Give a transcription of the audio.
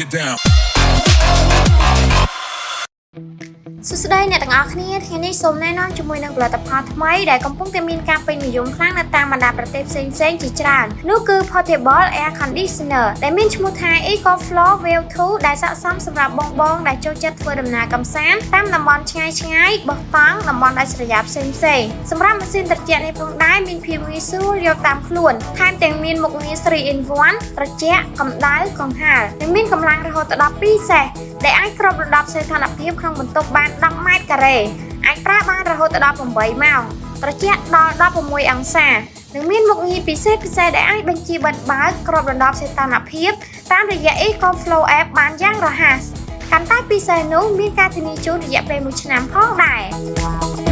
it down សួស្តីអ្នកទាំងអស់គ្នាថ្ងៃនេះសូមណែនាំជាមួយនឹងផលិតផលថ្មីដែលកំពុងតែមានការពេញនិយមខ្លាំងនៅតាមបណ្ដាប្រទេសផ្សេងៗជាច្រើននោះគឺ Portable Air Conditioner ដែលមានឈ្មោះថា EcoFlow Wave2 ដែលស័ក្តិសមសម្រាប់បងៗដែលចូលចិត្តធ្វើដំណើរកម្សាន្តតាមតំបន់ឆ្ងាយៗបោះតង់តំបន់ដាច់ស្រយាលផ្សេងៗសម្រាប់ម៉ាស៊ីនត្រជាក់នេះផងដែរមានភាពងាយស្រួលយកតាមខ្លួនថែមទាំងមានមុខងារ 3-in-1 ត្រជាក់កម្ដៅកង្ហារនិងមានកម្លាំងរហូតដល់2សេសដែលអាចគ្របដណ្ដប់សីតុណ្ហភាពក្នុងបន្ទប់បាន10ម៉ែត្រការ៉េអាចប្រើបានរហូតដល់8ម៉ោងត្រជាក់ដល់16អង្សានិងមានមុខងារពិសេសដែលអាចបញ្ជាបិទបើកគ្របដណ្ដប់សីតុណ្ហភាពតាមរយៈ EcoFlow App បានយ៉ាងរហ័សកាន់តែពិសេសនោះមានការធានាជូនរយៈពេល1ឆ្នាំផងដែរ